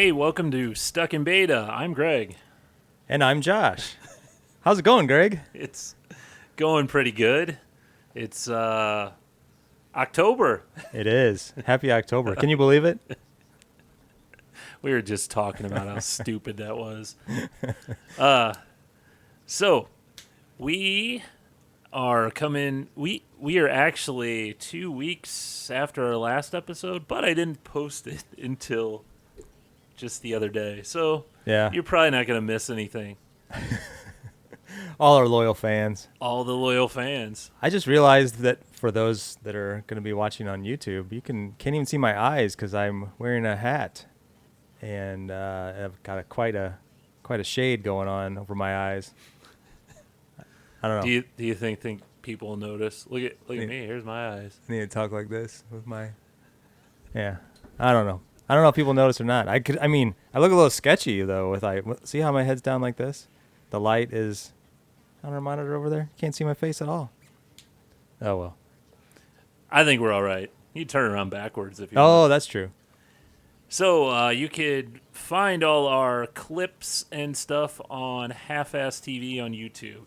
Hey, welcome to Stuck in Beta. I'm Greg. And I'm Josh. How's it going, Greg? It's going pretty good. It's October. It is. Happy October. Can you believe it? We were just talking about how stupid that was. So we are coming. We are actually 2 weeks after our last episode, but I didn't post it until just the other day. So Yeah. you're probably not going to miss anything. All our loyal fans. All the loyal fans. I just realized that for those that are going to be watching on YouTube, you can't even see my eyes because I'm wearing a hat, and I've got quite a shade going on over my eyes. I don't know. Do you think people will notice? Look at me. Here's my eyes. I need to talk like this with my. Yeah. I don't know. I don't know if people notice or not. I look a little sketchy though. See how my head's down like this? The light is on our monitor over there. You can't see my face at all. Oh well. I think we're all right. You turn around backwards if you Oh, want. that's true. So you could find all our clips and stuff on Half-Ass TV on YouTube.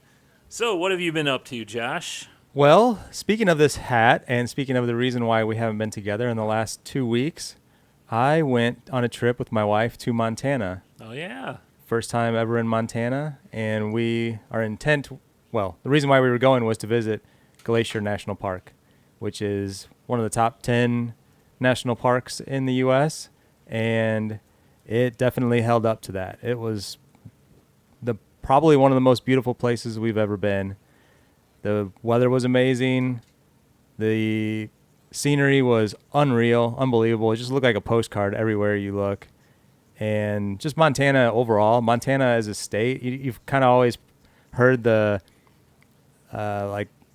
So what have you been up to, Josh? Well, speaking of this hat and speaking of the reason why we haven't been together in the last 2 weeks, I went on a trip with my wife to Montana. Oh, yeah. First time ever in Montana, and the reason why we were going was to visit Glacier National Park, which is one of the top 10 national parks in the U.S., and it definitely held up to that. It was probably one of the most beautiful places we've ever been. The weather was amazing. The scenery was unreal, unbelievable. It just looked like a postcard everywhere you look. And just Montana overall, Montana as a state, you've kind of always heard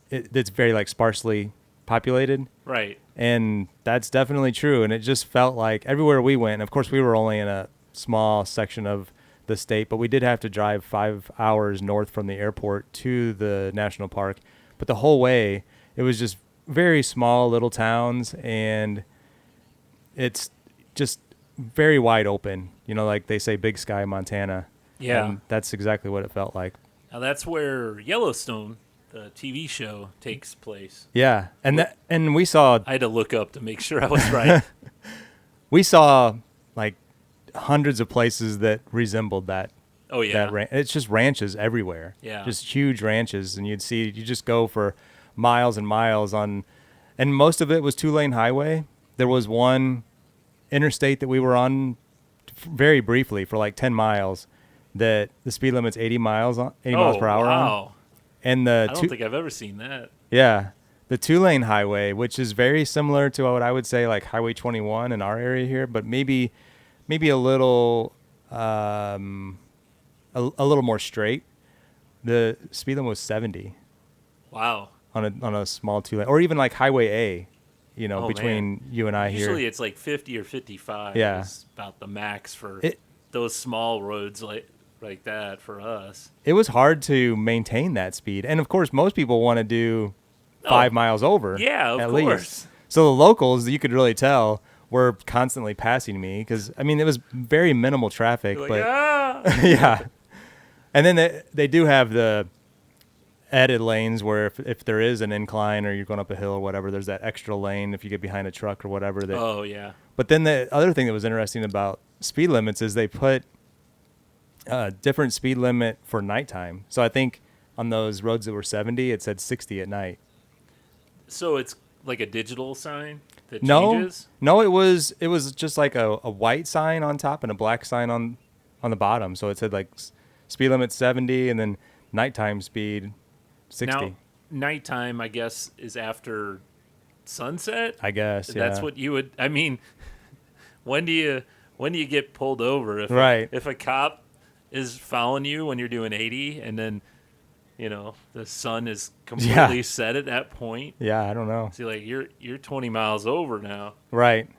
it's very sparsely populated. Right. And that's definitely true. And it just felt like everywhere we went, and of course we were only in a small section of the state, but we did have to drive 5 hours north from the airport to the national park. But the whole way, it was just very small little towns, and it's just very wide open. You know, like they say, Big Sky, Montana. Yeah. And that's exactly what it felt like. Now that's where Yellowstone, the TV show, takes place. Yeah. And we saw I had to look up to make sure I was right. we saw like hundreds of places that resembled that. Oh, yeah. It's just ranches everywhere. Yeah. Just huge ranches, and you just go for miles and miles and most of it was 2-lane highway. There was one interstate that we were on very briefly for like 10 miles that the speed limit's 80 miles per hour wow. on. And I don't think I've ever seen that. Yeah. The 2-lane highway, which is very similar to what I would say like Highway 21 in our area here, but maybe a little a little more straight. The speed limit was 70. Wow. On a small 2-lane, or even like Highway A, between you and I here. Usually it's like 50 or 55. Yeah. Is about the max for those small roads like that for us. It was hard to maintain that speed, and of course most people want to do 5 miles over. Yeah, of course. Least. So the locals, you could really tell, were constantly passing me because it was very minimal traffic. You're but like, yeah, and then they do have the added lanes where if there is an incline or you're going up a hill or whatever, there's that extra lane if you get behind a truck or whatever. Oh, yeah. But then the other thing that was interesting about speed limits is they put a different speed limit for nighttime. So I think on those roads that were 70, it said 60 at night. So it's like a digital sign that changes? No, it was just like a white sign on top and a black sign on the bottom. So it said like speed limit 70 and then nighttime speed 60. Now, nighttime, I guess, is after sunset? I guess, yeah. That's what you would... I mean, when do you get pulled over? If a cop is following you when you're doing 80 and then, the sun is completely set at that point? Yeah, I don't know. See, like, you're 20 miles over now. Right.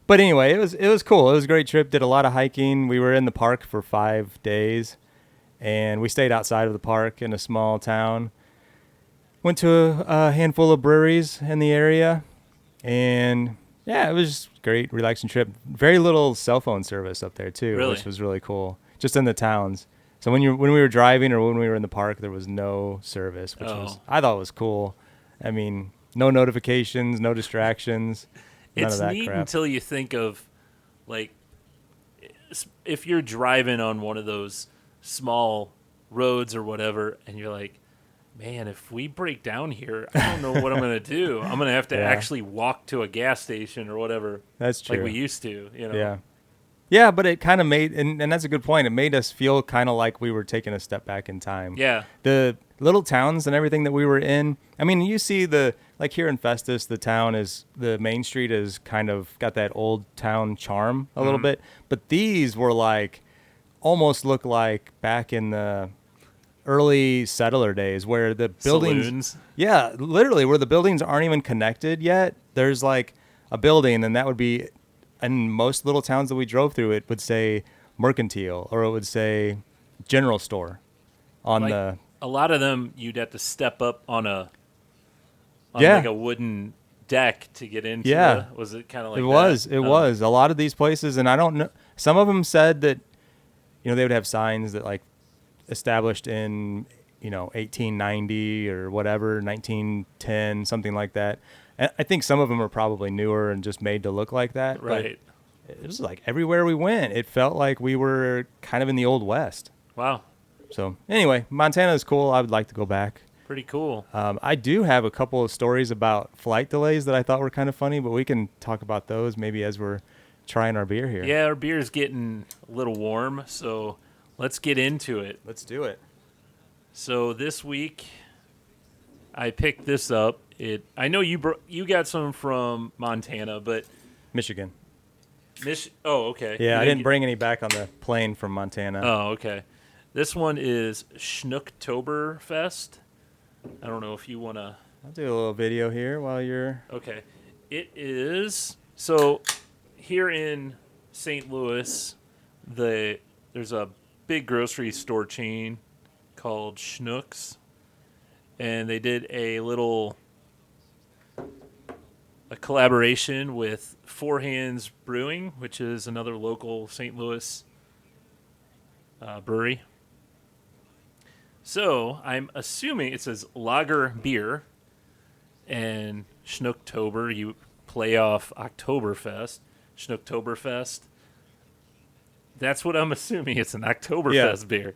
But anyway, it was cool. It was a great trip. Did a lot of hiking. We were in the park for 5 days. And we stayed outside of the park in a small town. Went to a handful of breweries in the area. And Yeah, it was great, relaxing trip. Very little cell phone service up there too, Really? which was really cool. Just in the towns. So when we were driving or when we were in the park, there was no service, which I thought was cool. I mean, no notifications, no distractions, none of that neat crap. Until you think of, like, if you're driving on one of those small roads or whatever, and you're like, man, if we break down here, I don't know what I'm going to do. I'm going to have to actually walk to a gas station or whatever. That's true. Like we used to, you know? Yeah. Yeah, but it kind of made, and that's a good point, it made us feel kind of like we were taking a step back in time. Yeah. The little towns and everything that we were in, I mean, you see like here in Festus, the main street is kind of got that old town charm a little bit, but these were like, almost look like back in the early settler days where the buildings, saloons. Yeah, literally where the buildings aren't even connected yet. There's like a building, and that would be, in most little towns that we drove through, it would say mercantile or it would say general store on like, a lot of them you'd have to step up on like a wooden deck to get into. Was it kind of like that? It was a lot of these places, and I don't know, some of them said that, you know, they would have signs that like established in, you know, 1890 or whatever, 1910, something like that. And I think some of them are probably newer and just made to look like that. Right. But it was like everywhere we went, it felt like we were kind of in the Old West. Wow. So anyway, Montana is cool. I would like to go back. Pretty cool. I do have a couple of stories about flight delays that I thought were kind of funny, but we can talk about those maybe as we're trying our beer here. Yeah, our beer's getting a little warm, so let's get into it. Let's do it. So this week, I picked this up. I know you got some from Montana, but Michigan. Oh, okay. Yeah, I didn't bring any back on the plane from Montana. Oh, okay. This one is Schnooktoberfest. I don't know if you want to... I'll do a little video here while you're... Okay. It is... So, here in St. Louis, there's a big grocery store chain called Schnucks, and they did a collaboration with Four Hands Brewing, which is another local St. Louis brewery. So I'm assuming it says lager beer, and Schnooktober, you play off Oktoberfest, Schnooktoberfest. That's what I'm assuming. It's an Oktoberfest beer.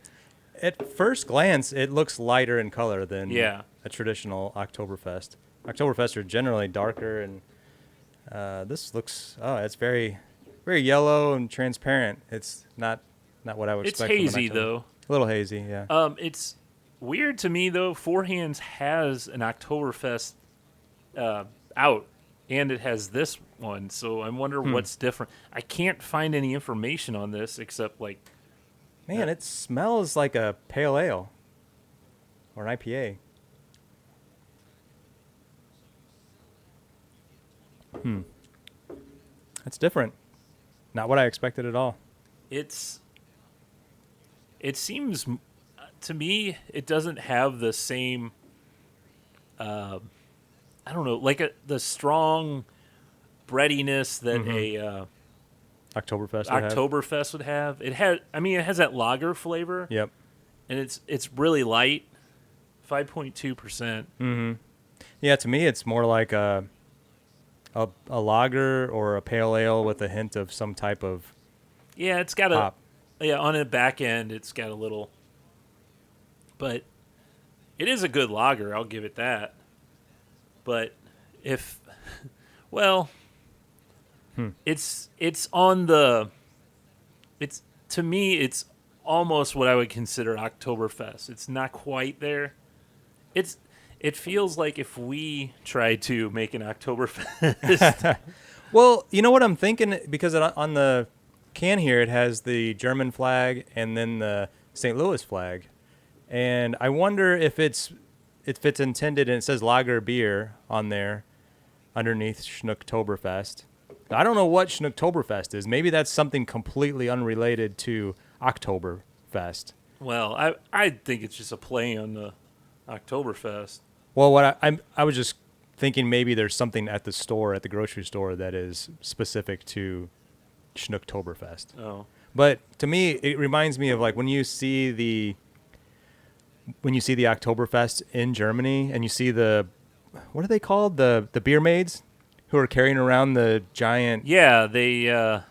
At first glance, it looks lighter in color than a traditional Oktoberfest. Oktoberfest are generally darker, and this looks, it's very, very yellow and transparent. It's not what I would expect. It's hazy, though. A little hazy, yeah. It's weird to me, though. Four Hands has an Oktoberfest out, and it has this one, so I wonder what's different. I can't find any information on this except, like... Man, it smells like a pale ale or an IPA. That's different. Not what I expected at all. It seems, to me, it doesn't have the same, I don't know, like the strong breadiness that a Oktoberfest would have. It has that lager flavor. Yep. And it's really light, 5.2%. Mm-hmm. Yeah, to me, it's more like a lager or a pale ale with a hint of some type of it's got hop. On the back end, it's got a little, but it is a good lager. I'll give it that. But it's on the, to me, it's almost what I would consider Oktoberfest. It's not quite there. It feels like if we tried to make an Oktoberfest. Well, you know what I'm thinking? Because on the can here, it has the German flag and then the St. Louis flag. And I wonder if it's intended, and it says lager beer on there underneath Schnooktoberfest. I don't know what Schnooktoberfest is. Maybe that's something completely unrelated to Oktoberfest. Well, I think it's just a play on the Oktoberfest. Well, what I was just thinking maybe there's something at the grocery store that is specific to Schnooktoberfest. Oh. But to me, it reminds me of like when you see the Oktoberfest in Germany and you see what are they called? The beer maids who are carrying around the giant. Yeah, they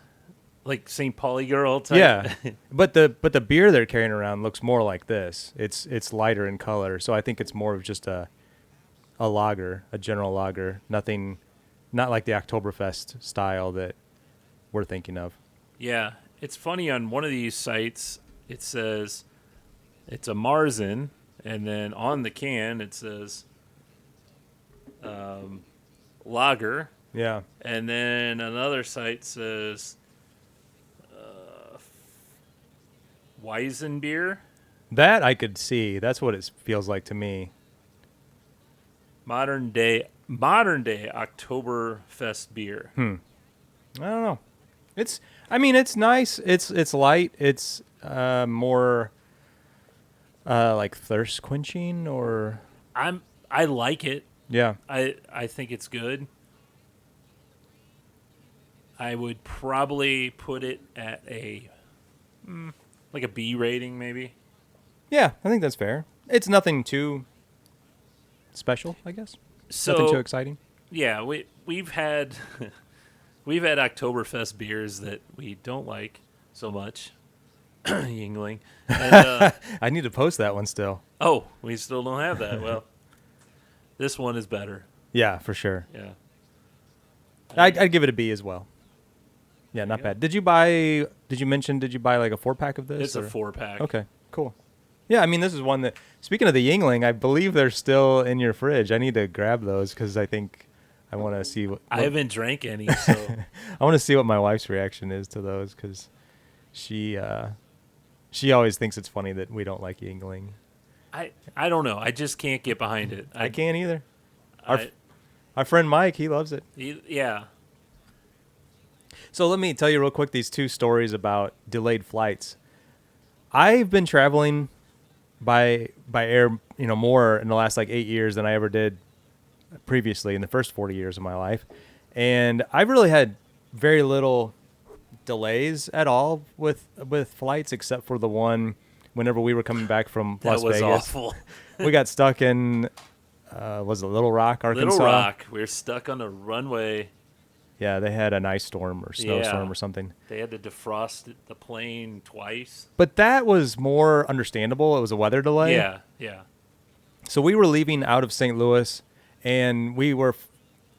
like St. Pauli girl type. Yeah, but the beer they're carrying around looks more like this. It's lighter in color, so I think it's more of just a lager, a general lager. Not like the Oktoberfest style that we're thinking of. Yeah, it's funny on one of these sites it says it's a Marzen, and then on the can it says lager. Yeah. And then another site says Weizenbier. That I could see. That's what it feels like to me. Modern day Oktoberfest beer. I don't know. It's nice. It's light. It's more like thirst quenching or I like it. Yeah. I think it's good. I would probably put it at like a B rating maybe. Yeah, I think that's fair. It's nothing too special, I guess. So, nothing too exciting. Yeah, we've had Oktoberfest beers that we don't like so much. Yingling. And, I need to post that one still. Oh, we still don't have that. Well, this one is better. Yeah, for sure. Yeah. I'd give it a B as well. Yeah, not bad. Did you buy like a 4-pack of this? It's a 4-pack. Okay, cool. Yeah, I mean, this is one that, speaking of the Yingling, I believe they're still in your fridge. I need to grab those because I think I want to see what I haven't drank any, so. I want to see what my wife's reaction is to those because she always thinks it's funny that we don't like Yingling. I don't know. I just can't get behind it. I can't either. Our friend Mike, he loves it. Yeah. So let me tell you real quick these two stories about delayed flights. I've been traveling by air, more in the last 8 years than I ever did previously in the first 40 years of my life. And I've really had very little delays at all with flights except for the one whenever we were coming back from Las Vegas. That was awful. We got stuck in was it Little Rock, Arkansas? Little Rock. We were stuck on a runway. Yeah, they had an ice storm or snowstorm or something. They had to defrost the plane twice. But that was more understandable. It was a weather delay. Yeah. So we were leaving out of St. Louis, and we were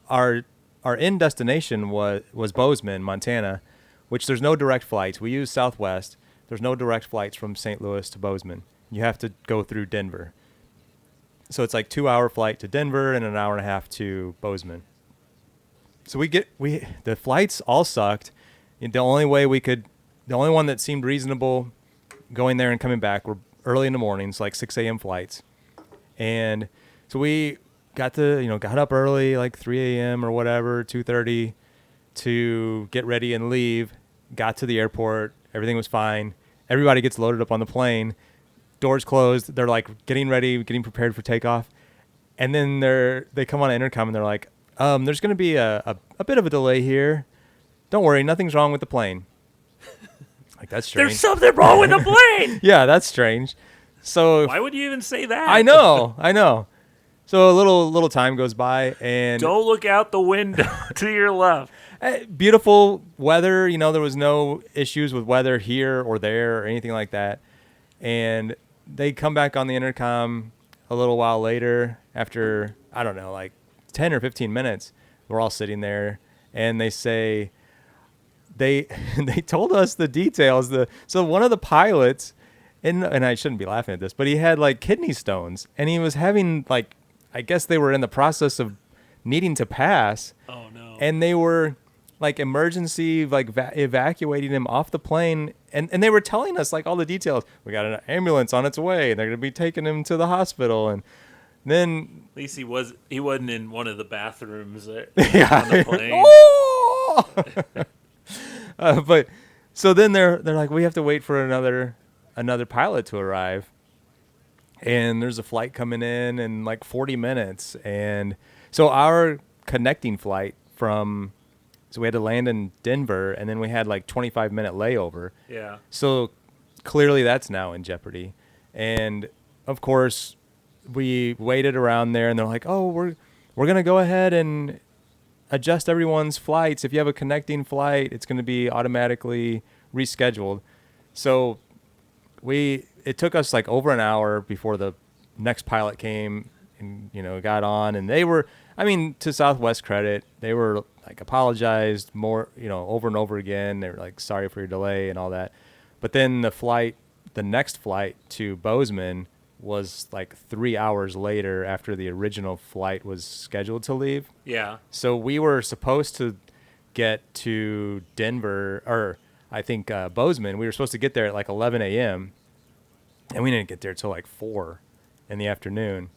our end destination was Bozeman, Montana, which there's no direct flights. We use Southwest. There's no direct flights from St. Louis to Bozeman. You have to go through Denver. So it's 2-hour flight to Denver and an hour and a half to Bozeman. So the flights all sucked. The only one that seemed reasonable going there and coming back were early in the mornings, 6 a.m. flights. And so we got up early, 3 a.m. or whatever, 2:30 to get ready and leave. Got to the airport. Everything was fine. Everybody gets loaded up on the plane. Doors closed. They're getting ready, getting prepared for takeoff. And then they come on an intercom and they're like, there's going to be a bit of a delay here. Don't worry, nothing's wrong with the plane. That's strange. There's something wrong with the plane. Yeah, that's strange. So why would you even say that? I know. So a little time goes by and don't look out the window to your left. Beautiful weather. There was no issues with weather here or there or anything like that. And they come back on the intercom a little while later after, 10 or 15 minutes. We're all sitting there and they say they told us the details. So one of the pilots, and I shouldn't be laughing at this, but he had kidney stones and he was having I guess they were in the process of needing to pass. Oh no. And they were emergency evacuating him off the plane and they were telling us all the details. We got an ambulance on its way and they're going to be taking him to the hospital. And then at least he wasn't in one of the bathrooms on the plane. Oh! But so then they're we have to wait for another pilot to arrive. and there's a flight coming in like 40 minutes. And so our connecting flight so we had to land in Denver, and then we had like 25-minute layover. Yeah. So clearly that's now in jeopardy. And of course we waited around there, and they're like, oh, we're going to go ahead and adjust everyone's flights. If you have a connecting flight, it's going to be automatically rescheduled. So it took us like over an hour before the next pilot came and, got on. And they were, to Southwest credit, they were like apologized more, over and over again. They were like, sorry for your delay and all that. But then the next flight to Bozeman was like 3 hours later after the original flight was scheduled to leave. Yeah. So we were supposed to get to Denver, or I think Bozeman. We were supposed to get there at like 11 a.m. and we didn't get there till like 4 in the afternoon.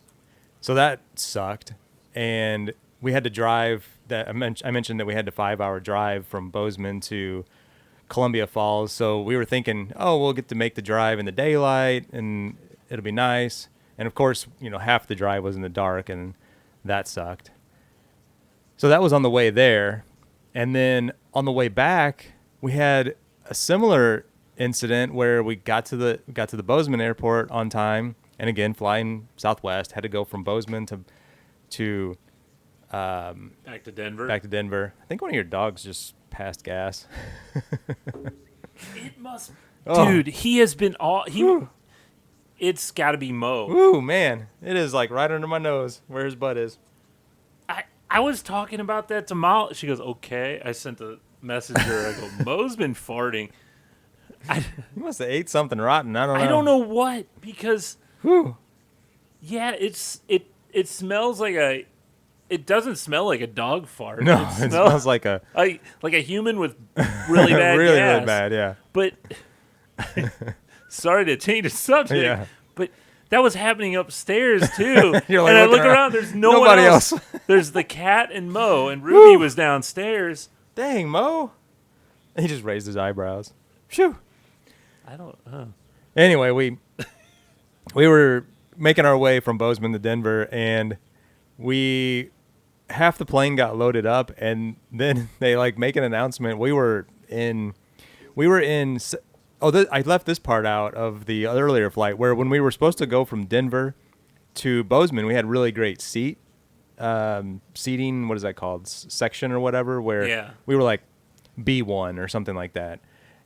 So that sucked. And we had to drive I mentioned that we had a 5-hour drive from Bozeman to Columbia Falls. So we were thinking, oh, we'll get to make the drive in the daylight and it'll be nice. And of course, half the drive was in the dark, and that sucked. So that was on the way there. And then on the way back, we had a similar incident where we got to the Bozeman airport on time, and again, flying Southwest, had to go from Bozeman to back to Denver. I think one of your dogs just passed gas. It must, dude. He has been It's got to be Mo. Ooh, man, it is like right under my nose where his butt is. I was talking about that to Molly. She goes, okay. I sent a message to her. I go, Mo's been farting. You must have ate something rotten. I don't know. I don't know what, because yeah, it smells like it doesn't smell like a dog fart. No, it smells like a human with really bad really, gas. really bad, yeah. But sorry to change the subject, yeah. But that was happening upstairs too. You're like, and I look around, there's nobody else. There's the cat and Mo, and Ruby was downstairs. Dang, Mo. He just raised his eyebrows. Phew. I don't. Anyway, we were making our way from Bozeman to Denver, and half the plane got loaded up, and then they like make an announcement. I left this part out of the earlier flight where when we were supposed to go from Denver to Bozeman, we had really great seating. What is that called? Section or whatever, where we were like B1 or something like that.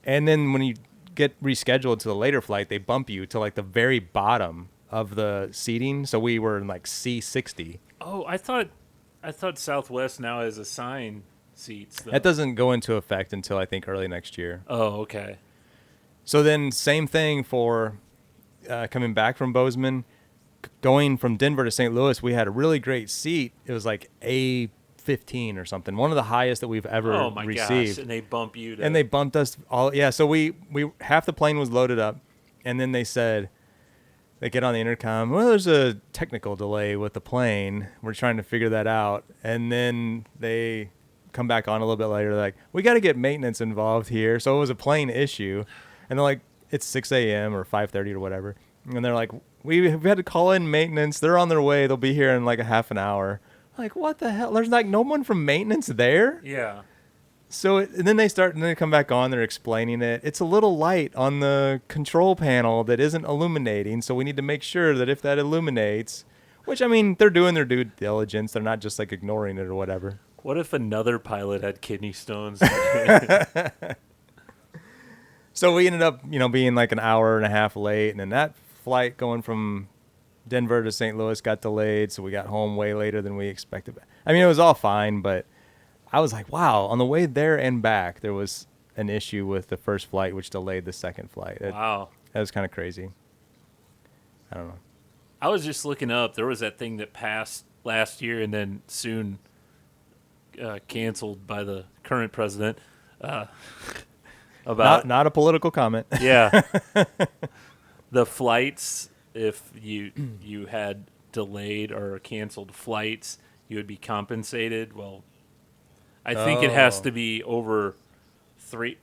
And then when you get rescheduled to the later flight, they bump you to like the very bottom of the seating. So we were in like C60. Oh, I thought Southwest now has assigned seats, though. That doesn't go into effect until I think early next year. Oh, okay. So then same thing for coming back from Bozeman. Going from Denver to St. Louis, we had a really great seat. It was like A15 or something, one of the highest that we've ever received. Oh my gosh! And they bump you to... And they bumped us all. Yeah, so we half the plane was loaded up, and then they get on the intercom. Well, there's a technical delay with the plane. We're trying to figure that out, and then they come back on a little bit later. They're like, we got to get maintenance involved here. So it was a plane issue, and they're like, it's 6 a.m. or 5:30 or whatever, and they're like, we've had to call in maintenance. They're on their way. They'll be here in like a half an hour. Like, what the hell? There's like no one from maintenance there? Yeah. So and then they come back on. They're explaining it. It's a little light on the control panel that isn't illuminating. So we need to make sure that if that illuminates, which, they're doing their due diligence. They're not just like ignoring it or whatever. What if another pilot had kidney stones? So we ended up, being like an hour and a half late. And then that flight going from Denver to St. Louis got delayed, so we got home way later than we expected. It was all fine, but I was like, wow, on the way there and back, there was an issue with the first flight, which delayed the second flight. Wow. That was kind of crazy. I don't know. I was just looking up. There was that thing that passed last year and then soon canceled by the current president. About not a political comment. Yeah. The flights, if you had delayed or canceled flights, you would be compensated. Well, I think it has to be over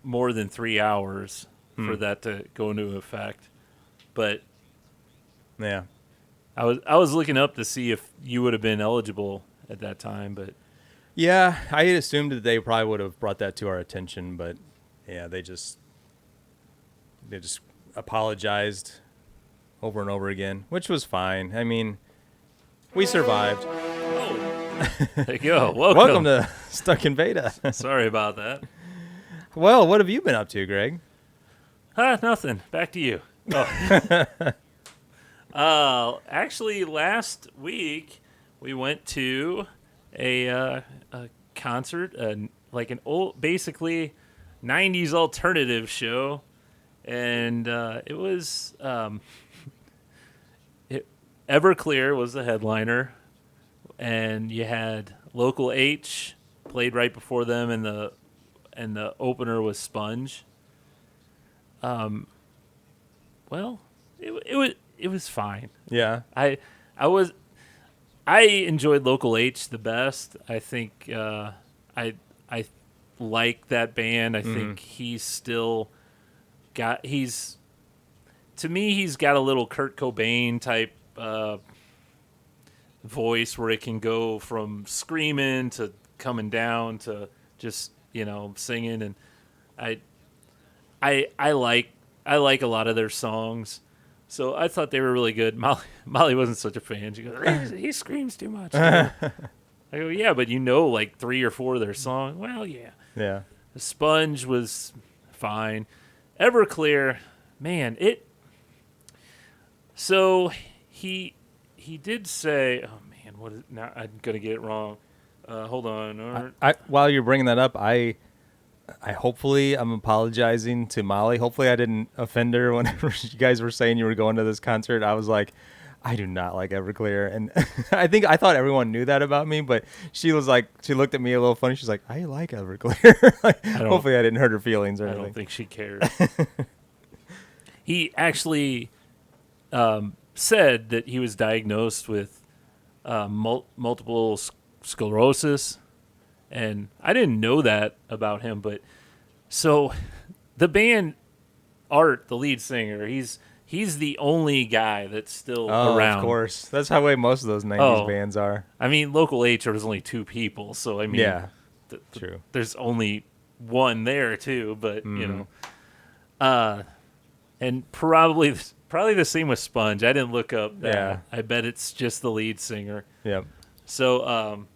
more than 3 hours for that to go into effect. But yeah, I was looking up to see if you would have been eligible at that time, but yeah, I had assumed that they probably would have brought that to our attention, but yeah, they just apologized over and over again, which was fine. I mean, we survived. Oh, there you go. Welcome to Stuck in Beta. Sorry about that. Well, what have you been up to, Greg? Nothing. Back to you. Actually, last week we went to a concert, like an old, basically 90s alternative show, and it was Everclear was the headliner, and you had Local H played right before them, and the opener was Sponge. Well, it was fine. Yeah. I enjoyed Local H the best. I think I like that band. I think he's got a little Kurt Cobain type voice where it can go from screaming to coming down to just, singing, and I like a lot of their songs. So I thought they were really good. Molly wasn't such a fan. She goes, he screams too much. I go, yeah, but like 3 or 4 of their songs. Well, yeah. Yeah. The Sponge was fine. Everclear, man, so he did say, oh man, what is now? I'm gonna get it wrong. Hold on. While you're bringing that up, I'm apologizing to Molly. Hopefully I didn't offend her whenever you guys were saying you were going to this concert. I was like, I do not like Everclear. And I thought everyone knew that about me, but she looked at me a little funny. She's like, I like Everclear. Hopefully I didn't hurt her feelings or anything. I don't think she cares. He actually said that he was diagnosed with multiple sclerosis. And I didn't know that about him, but so the band Art, the lead singer, he's the only guy that's still around. Of course. That's how way most of those 90s bands are. I mean, Local H, there was only 2 people, so I mean, yeah, true. There's only one there too, but and probably the same with Sponge. I didn't look up that. Yeah. I bet it's just the lead singer. Yep. So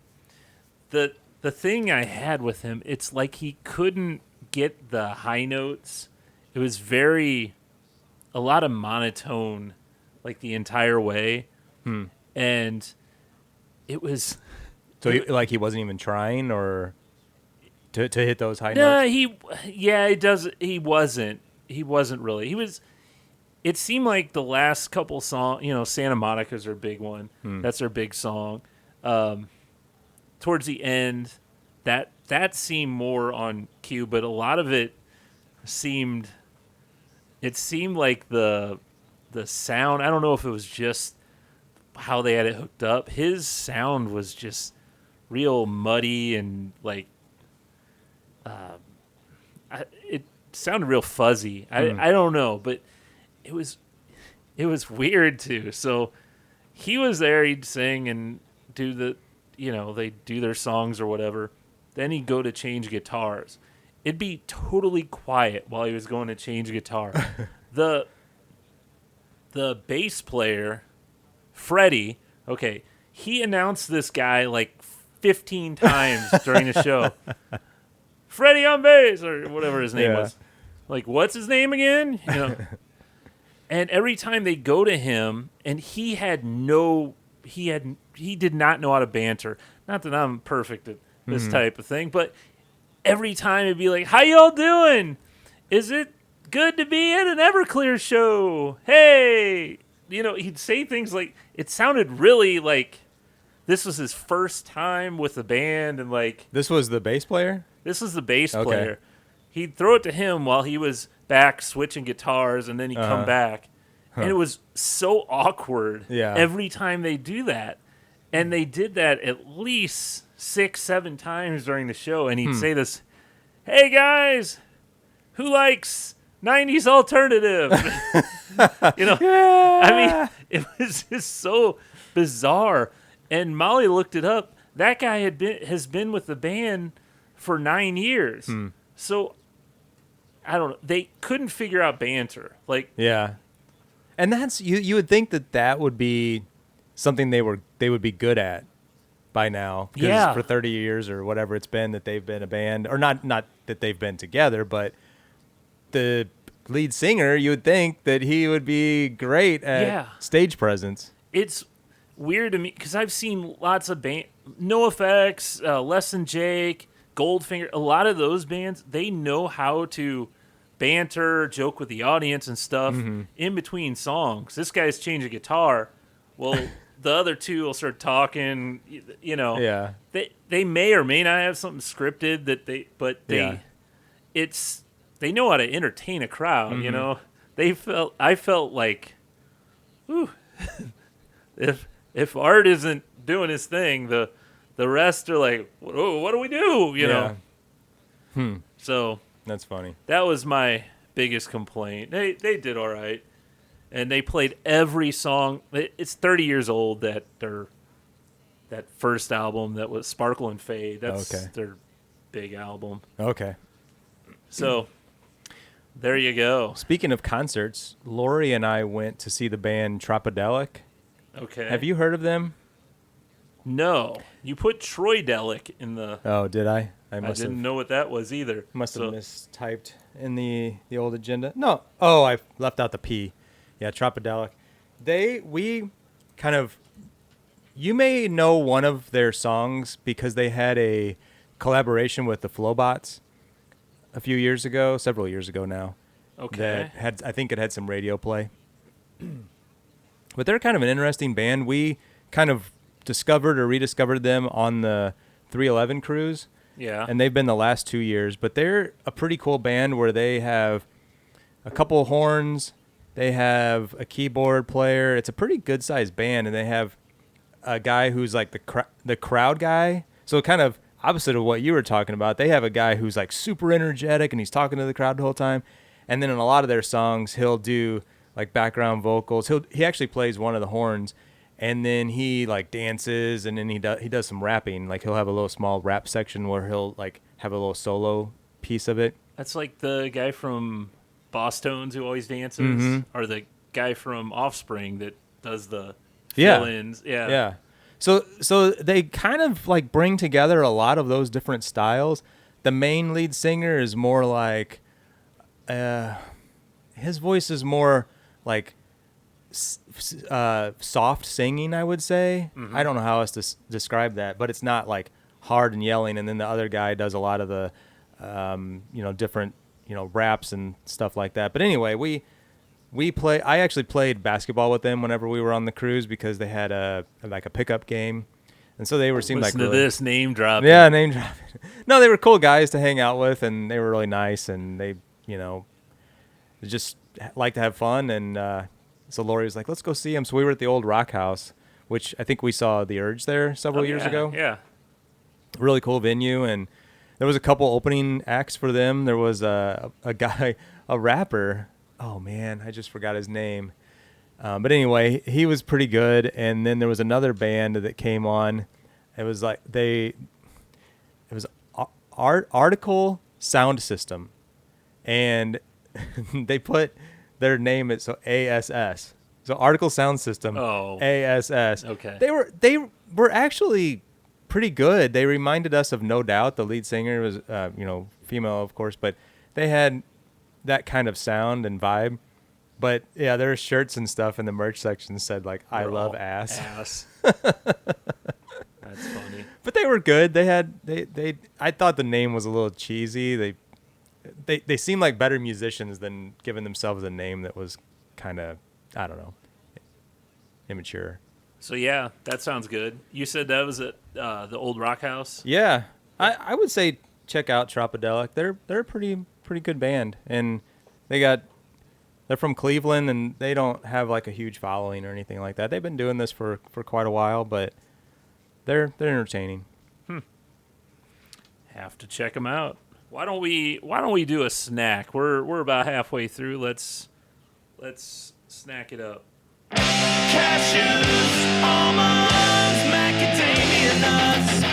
the thing I had with him, it's like he couldn't get the high notes. It was a lot of monotone, like the entire way. And it was... So he wasn't even trying or to hit those high notes? No, he wasn't. He wasn't really. It seemed like the last couple songs, Santa Monica's their big one. That's their big song. Towards the end, that seemed more on cue, but a lot of it seemed like the sound. I don't know if it was just how they had it hooked up. His sound was just real muddy and like it sounded real fuzzy. I don't know, but it was weird too. So he was there, he'd sing and do the they do their songs or whatever. Then he'd go to change guitars. It'd be totally quiet while he was going to change guitar. The bass player, Freddie, he announced this guy like 15 times during the show. Freddie on bass, or whatever his name was. Like, what's his name again? And every time they go to him, and he did not know how to banter. Not that I'm perfect at this type of thing, but every time it'd be like, how y'all doing? Is it good to be at an Everclear show? Hey! He'd say things like, it sounded really like this was his first time with the band, and like... This was the bass player? This was the bass player. He'd throw it to him while he was back switching guitars, and then he'd come back. And it was so awkward every time they do that. And they did that at least 6-7 times during the show. And he'd say this, hey, guys, who likes 90s alternative? Yeah. I mean, it was just so bizarre. And Molly looked it up. That guy has been with the band for 9 years. So I don't know. They couldn't figure out banter. Like, yeah. And that's you would think that would be something they would be good at by now. Because for 30 years or whatever it's been that they've been a band, or not that they've been together, but the lead singer, you would think that he would be great at stage presence. It's weird to me because I've seen lots of bands, NoFX, Less Than Jake, Goldfinger, a lot of those bands, they know how to banter, joke with the audience and stuff in between songs. This guy's changing guitar. Well, the other two will start talking, Yeah. They may or may not have something scripted they know how to entertain a crowd, I felt like, whew, if Art isn't doing his thing, the rest are like, oh, what do we do? You know? So that's funny. That was my biggest complaint. They did all right. And they played every song. It's 30 years old, that first album that was Sparkle and Fade. That's their big album. Okay. So there you go. Speaking of concerts, Lori and I went to see the band Tropodelic. Okay. Have you heard of them? No. You put Troydelic in the... Oh, did I? I didn't know what that was either. Must have mistyped in the old agenda. No. Oh, I left out the P. Yeah, Tropodelic. We kind of... You may know one of their songs because they had a collaboration with the Flowbots several years ago now. Okay. I think it had some radio play. But they're kind of an interesting band. We kind of discovered or rediscovered them on the 311 cruise. Yeah. And they've been the last 2 years. But they're a pretty cool band where they have a couple horns. They have a keyboard player. It's a pretty good-sized band. And they have a guy who's like the crowd guy. So kind of opposite of what you were talking about. They have a guy who's like super energetic and he's talking to the crowd the whole time. And then in a lot of their songs, he'll do like background vocals. He actually plays one of the horns, and then he like dances, and then he does some rapping. Like he'll have a little small rap section where he'll like have a little solo piece of it. That's like the guy from Boss Tones who always dances, or the guy from Offspring that does the fill-ins. Yeah. So they kind of like bring together a lot of those different styles. The main lead singer is more like, his voice is more like soft singing, I would say. I don't know how else to describe that, but it's not like hard and yelling. And then the other guy does a lot of the, different, raps and stuff like that. But anyway, I actually played basketball with them whenever we were on the cruise because they had a pickup game. And so they seemed like really, this name dropping. Yeah, name dropping. No, they were cool guys to hang out with, and they were really nice, and they, just like to have fun. And so Lori was like, let's go see them. So we were at the old Rock House, which I think we saw The Urge there several years ago. Yeah. Really cool venue, and there was a couple opening acts for them. There was a guy, a rapper. Oh, man, I just forgot his name. But anyway, he was pretty good. And then there was another band that came on. It was like it was Article Sound System. And they put their name at ASS. So Article Sound System. Oh. ASS. Okay. They were actually pretty good. They reminded us of No Doubt. The lead singer was female, of course, but they had that kind of sound and vibe. But yeah, their shirts and stuff in the merch section said like I love ass. That's funny. But they were good. They I thought the name was a little cheesy. They seemed like better musicians than giving themselves a name that was kind of, I don't know, immature. So yeah, that sounds good. You said that was at the old Rock House? Yeah. I would say check out Tropodelic. They're a pretty good band, and they're from Cleveland, and they don't have like a huge following or anything like that. They've been doing this for quite a while, but they're entertaining. Have to check them out. Why don't we do a snack? We're about halfway through. Let's snack it up. Cashews, almonds, macadamia nuts,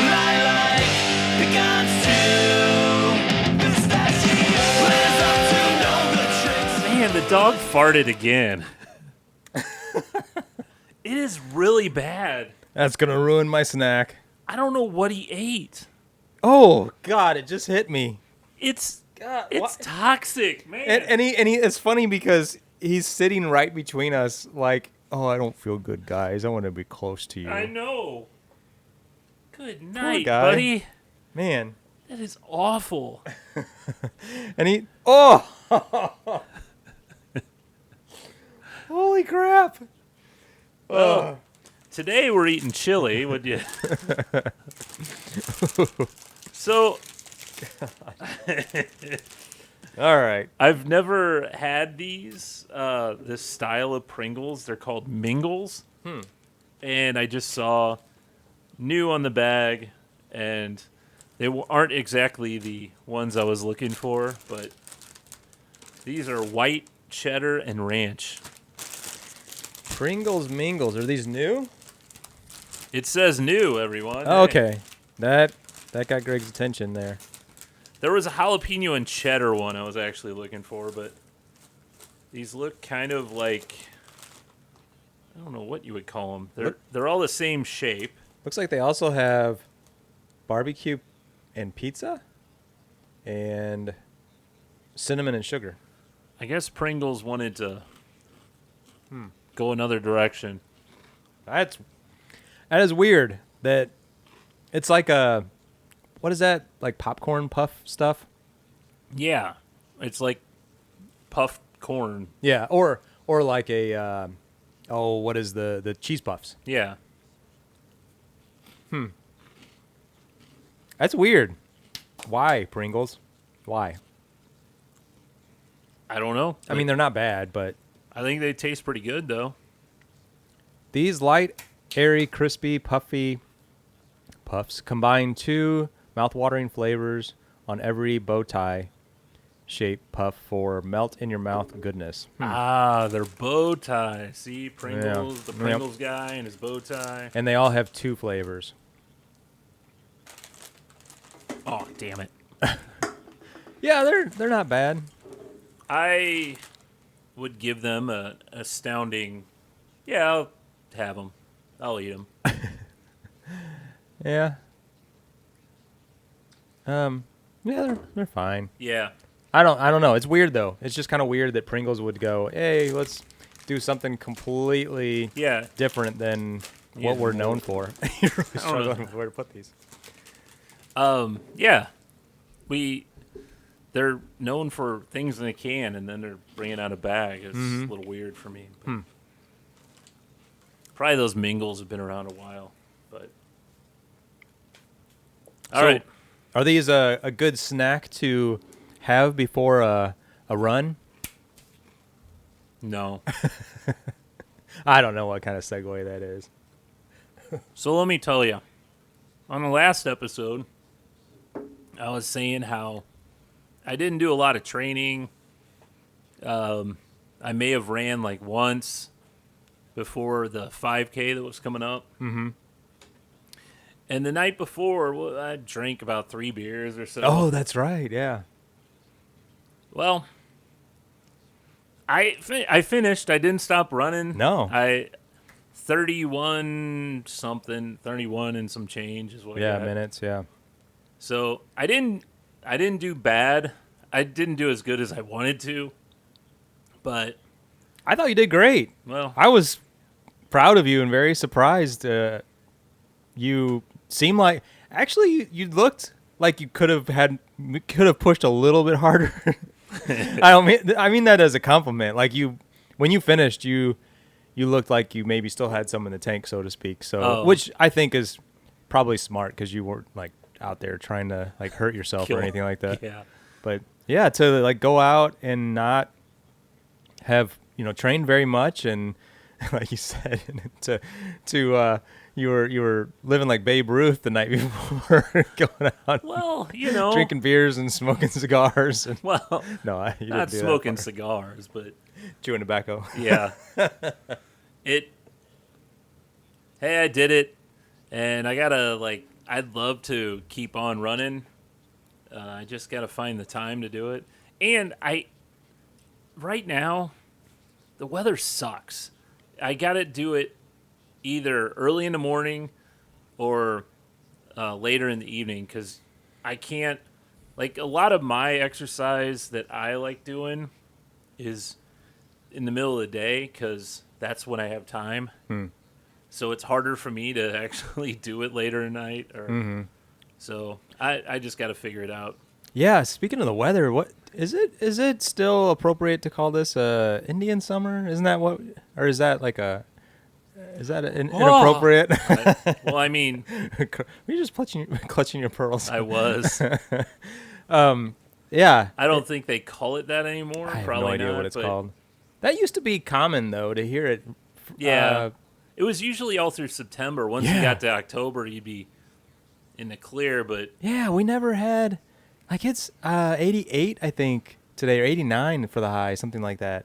lilac, pecans too, pistachio. Liz up to know the tricks. Man, the dog farted again. It is really bad. That's going to ruin my snack. I don't know what he ate. Oh, God, it just hit me. It's God, toxic, man. And he it's funny because he's sitting right between us like, oh, I don't feel good, guys. I want to be close to you. I know. Good night, guy. buddy. Man. That is awful. And he, oh. Holy crap. Well, today we're eating chili. Would you? So, all right. I've never had these, this style of Pringles. They're called Mingles. And I just saw new on the bag, and they aren't exactly the ones I was looking for, but these are white cheddar and ranch. Pringles Mingles. Are these new? It says new, everyone. Oh, okay. That got Greg's attention there. There was a jalapeno and cheddar one I was actually looking for, but these look kind of like, I don't know what you would call them. They're all the same shape. Looks like they also have barbecue and pizza and cinnamon and sugar. I guess Pringles wanted to go another direction. That is weird. That it's like a, what is that? Like popcorn puff stuff? Yeah, it's like puffed corn. Yeah, or like a, what is the cheese puffs? Yeah. That's weird. Why, Pringles? Why? I don't know. I mean, they're not bad, but I think they taste pretty good, though. these light, airy, crispy, puffy puffs combine two mouth-watering flavors on every bow tie shape puff for melt-in-your-mouth goodness. They're bow tie. See, Pringles, the Pringles guy and his bow tie. And they all have two flavors. Oh, damn it. Yeah, they're not bad. I would give them an astounding, I'll have them. I'll eat them. Yeah. Yeah, they're fine. Yeah. I don't know. It's weird though. It's just kind of weird that Pringles would go, "Hey, let's do something completely different than what we're known for." You're really struggling with where to put these. They're known for things in a can, and then they're bringing out a bag. It's a little weird for me. Probably those Mingles have been around a while, but all right. Are these a good snack to have before a run? No. I don't know what kind of segue that is. So let me tell you, on the last episode, I was saying how I didn't do a lot of training. I may have ran like once before the 5K that was coming up. Mm-hmm. And the night before, I drank about 3 beers or so. Oh, that's right. Yeah. Well, I finished. I didn't stop running. No. 31 and some change is what I got. Minutes, yeah. So I didn't do bad. I didn't do as good as I wanted to, but I thought you did great. Well, I was proud of you and very surprised. You seemed like you looked like you could have pushed a little bit harder. I mean that as a compliment. Like when you finished, you looked like you maybe still had some in the tank, so to speak. So, which I think is probably smart because you weren't like out there trying to like hurt yourself or anything like that. Yeah. But yeah, to like go out and not have trained very much, and like you said, you were living like Babe Ruth the night before, going out. Well, drinking beers and smoking cigars. And, well, no, you not didn't do smoking that cigars, but Chewing tobacco. Yeah. Hey, I did it, and I gotta, like, I'd love to keep on running. I just gotta find the time to do it. And right now, the weather sucks. I gotta do it either early in the morning or later in the evening, because I can't, like, a lot of my exercise that I like doing is in the middle of the day, because that's when I have time. So it's harder for me to actually do it later at night. So I just got to figure it out. Yeah, speaking of the weather, what is it? Is it still appropriate to call this Indian summer? Isn't that what, or is that like inappropriate? Well, I mean, Were you just clutching your pearls? I was. Yeah. I don't think they call it that anymore. I have Probably no idea not, what it's but called. That used to be common though to hear it. Yeah. It was usually all through September. Once you got to October, you'd be in the clear, but Yeah, we never had, like, it's 88 I think today, or 89 for the high, something like that.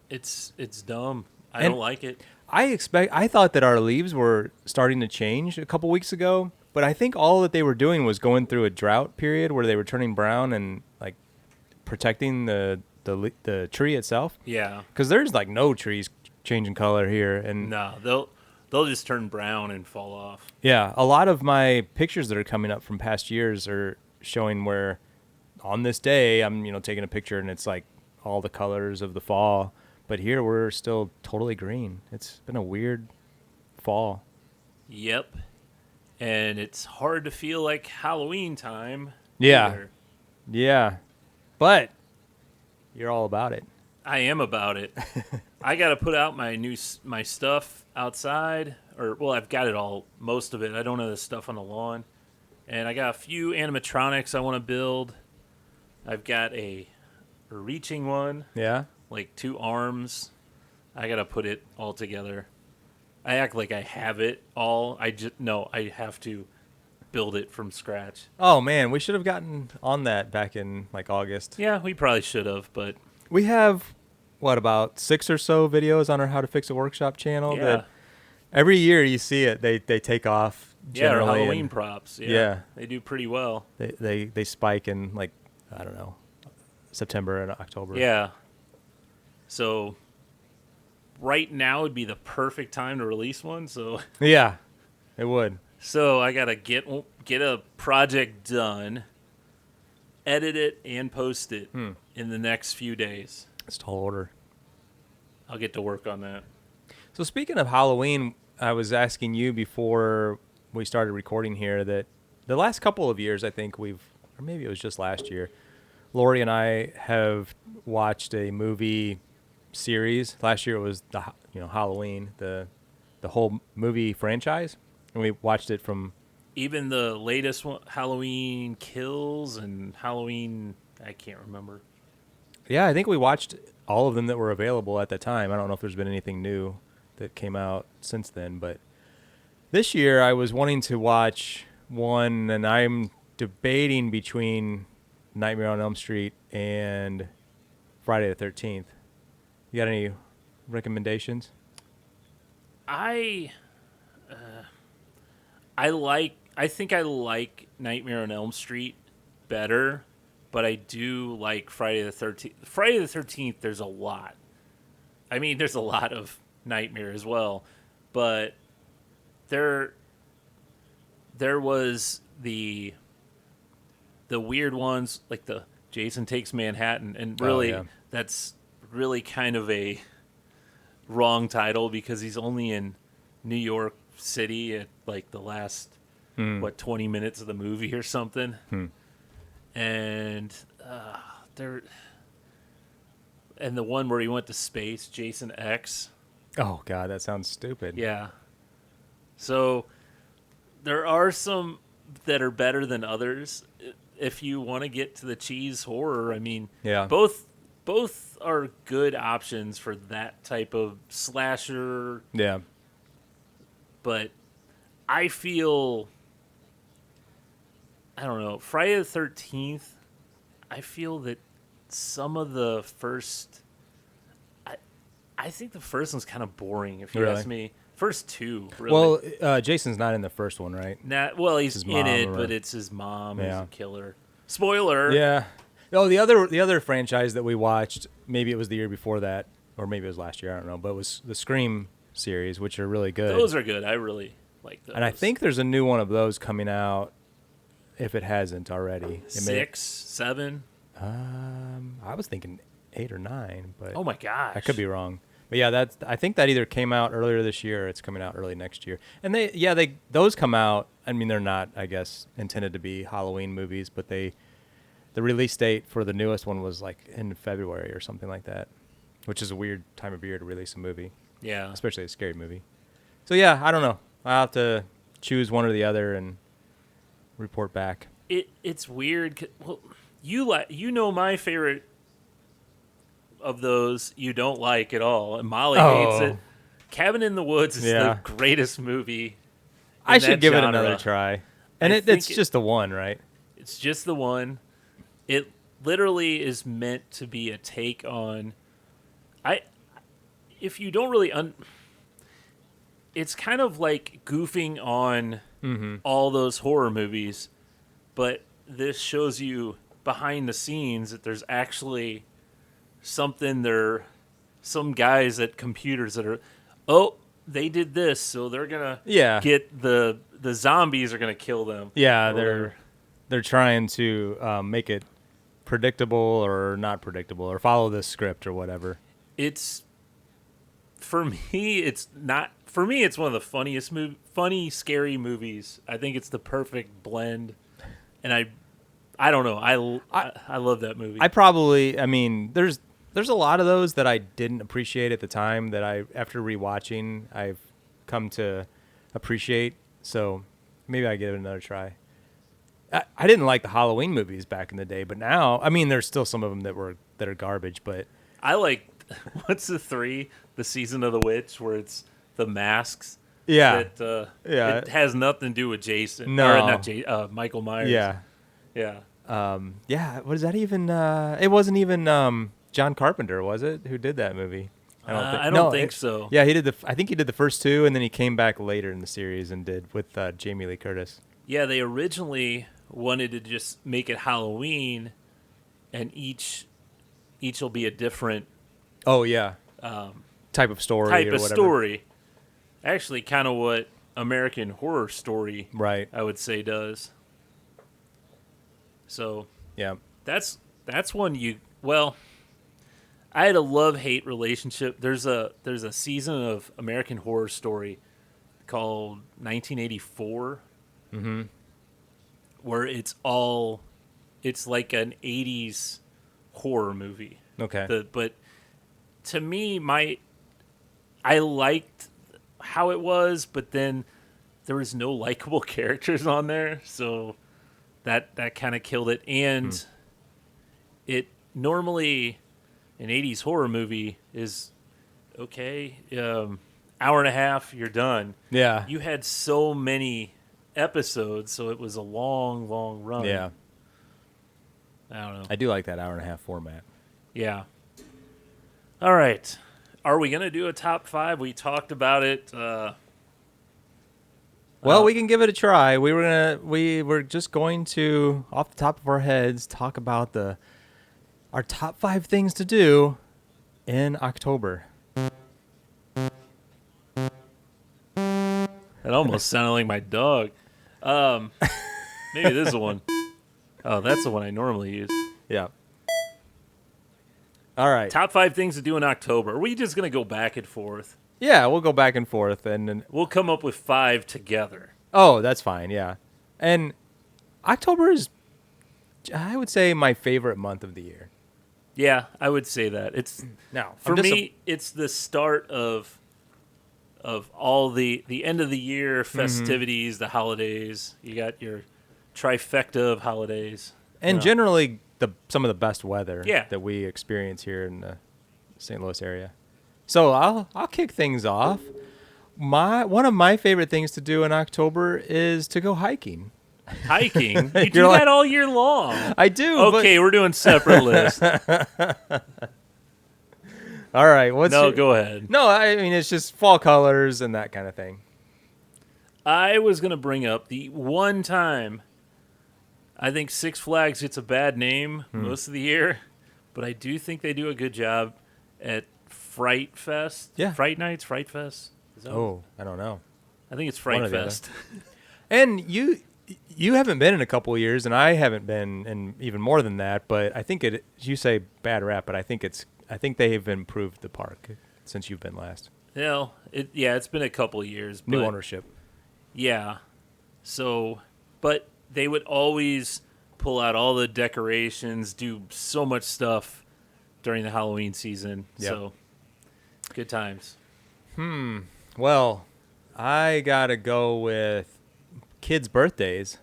it's dumb. I And don't like it. I thought that our leaves were starting to change a couple weeks ago, but I think all that they were doing was going through a drought period where they were turning brown and like protecting the tree itself. Yeah. Because there's like no trees changing color here, and No, they'll just turn brown and fall off. yeah, a lot of my pictures that are coming up from past years are showing where on this day I'm taking a picture and it's like all the colors of the fall, but here we're still totally green. It's been a weird fall. Yep. And it's hard to feel like Halloween time. Yeah. either. Yeah, but you're all about it. I am about it. I got to put out my stuff outside, well, I've got it all, most of it. I don't have the stuff on the lawn. And I got a few animatronics I want to build. I've got a reaching one, Yeah. like 2 arms. I got to put it all together. I act like I have it all. I have to build it from scratch. Oh man, we should have gotten on that back in like August. Yeah, we probably should have, but We have about 6 or so videos on our How to Fix a Workshop channel yeah. that every year you see it, they take off. Yeah, or generally, Halloween and props. Yeah, Yeah. They do pretty well. They spike in like, I don't know, September and October. Yeah. So right now would be the perfect time to release one. So Yeah, it would. I gotta get a project done, edit it, and post it in the next few days. It's tall order. I'll get to work on that. So speaking of Halloween, I was asking you before we started recording here that the last couple of years, I think or maybe it was just last year, Lori and I have watched a movie series. Last year it was Halloween, the whole movie franchise, and we watched it from Even the latest one, Halloween Kills and Halloween, I can't remember. Yeah, I think we watched all of them that were available at the time. I don't know if there's been anything new that came out since then, but this year I was wanting to watch one, and I'm debating between Nightmare on Elm Street and Friday the 13th. You got any recommendations? I think I like Nightmare on Elm Street better, but I do like Friday the 13th. Friday the 13th, there's a lot. I mean, there's a lot of Nightmare as well, but there was the weird ones, like the Jason Takes Manhattan, and really that's really kind of a wrong title because he's only in New York City at like the last 20 minutes of the movie or something. And and the one where he went to space, Jason X. Oh god, that sounds stupid. Yeah. So there are some that are better than others. If you want to get to the cheese horror, I mean, both are good options for that type of slasher. Yeah. But I feel, I don't know, Friday the 13th, I feel that some of the first I think the first one's kind of boring, if you Really? ask me. First two, really. Well, Jason's not in the first one, right? He's in it, but it's his mom who's a killer. Spoiler. Yeah. Oh, the other franchise that we watched, maybe it was the year before that, or maybe it was last year, I don't know, but it was the Scream series, which are really good. Those are good. I really like those. And I think there's a new one of those coming out, if it hasn't already. 6, 7? I was thinking 8 or 9, but oh my gosh, I could be wrong. But yeah, I think that either came out earlier this year or it's coming out early next year. And those come out. I mean, they're not, I guess, intended to be Halloween movies, but the release date for the newest one was like in February or something like that, which is a weird time of year to release a movie. Yeah, especially a scary movie. So yeah, I don't know. I'll have to choose one or the other and report back. It's weird. Well, you know my favorite of those you don't like at all, and Molly hates it. Cabin in the Woods is the greatest movie. I should give it another try. And it's just the one, right? It's just the one. It literally is meant to be a take on. If you don't really it's kind of like goofing on all those horror movies, but this shows you behind the scenes that there's actually some guys at computers that are, they did this, so they're gonna get the zombies are gonna kill them. Yeah, they're trying to make it predictable or not predictable or follow this script or whatever. It's for me. It's not for me. It's one of the funniest funny scary movies. I think it's the perfect blend, and I don't know. I love that movie. I mean, there's a lot of those that I didn't appreciate at the time that after rewatching, I've come to appreciate. So maybe I give it another try. I didn't like the Halloween movies back in the day, but now, I mean, there's still some of them that are garbage, but I like, what's the 3? The Season of the Witch, where it's the masks. Yeah. It has nothing to do with Jason. No. Or not Michael Myers. Yeah. Yeah. What is that even? It wasn't even John Carpenter, was it? Who did that movie? I don't think so. Yeah, I think he did the first 2, and then he came back later in the series and did with Jamie Lee Curtis. Yeah, they originally wanted to just make it Halloween, and each will be a different. Oh yeah. Type of story. Type of story. Actually, kind of what American Horror Story, right? I would say does. So yeah, that's one well. I had a love-hate relationship. There's a season of American Horror Story called 1984, where it's like an 80s horror movie. Okay. But to me, I liked how it was, but then there was no likable characters on there, so that kind of killed it. And it normally, an 80s horror movie is okay, hour and a half, you're done. Yeah. You had so many episodes, so it was a long, long run. Yeah. I don't know. I do like that hour and a half format. Yeah. All right. Are we going to do a top 5? We talked about it. Well, we can give it a try. We were just going to, off the top of our heads, talk about our top 5 things to do in October. That almost sounded like my dog. Maybe this is the one. Oh, that's the one I normally use. Yeah. All right. Top 5 things to do in October. Are we just going to go back and forth? Yeah, we'll go back and forth. And we'll come up with 5 together. Oh, that's fine, yeah. And October is, I would say, my favorite month of the year. Yeah, I would say that. It's now for me, it's the start of all the end of the year festivities, the holidays. You got your trifecta of holidays. And generally some of the best weather that we experience here in the St. Louis area. So I'll kick things off. One of my favorite things to do in October is to go hiking. Hiking? You do that all year long. I do. Okay, we're doing separate lists. All right. Go ahead. No, I mean, it's just fall colors and that kind of thing. I was going to bring up the one time I think Six Flags gets a bad name most of the year, but I do think they do a good job at Fright Fest. Yeah. Fright Nights, Fright Fest. I don't know. I think it's Fright Fest. And you haven't been in a couple of years, and I haven't been in even more than that. But I think you say bad rap, but I think they've improved the park since you've been last. It's been a couple of years. New ownership. Yeah. So, but they would always pull out all the decorations, do so much stuff during the Halloween season. Yep. So, good times. Well, I got to go with kids' birthdays.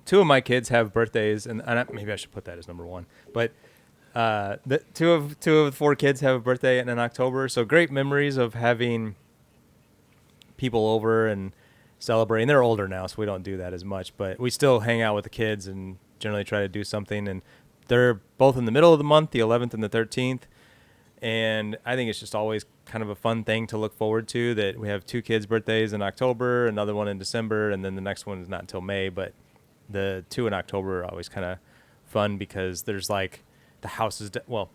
Two of my kids have birthdays, and maybe I should put that as number one. But the two of the four kids have a birthday in October, so great memories of having people over and celebrating. They're older now, so we don't do that as much, but we still hang out with the kids and generally try to do something. And they're both in the middle of the month, the 11th and the 13th. And I think it's just always kind of a fun thing to look forward to, that we have two kids' birthdays in October, another one in December, and then the next one is not until May. But the two in October are always kind of fun because there's like the houses.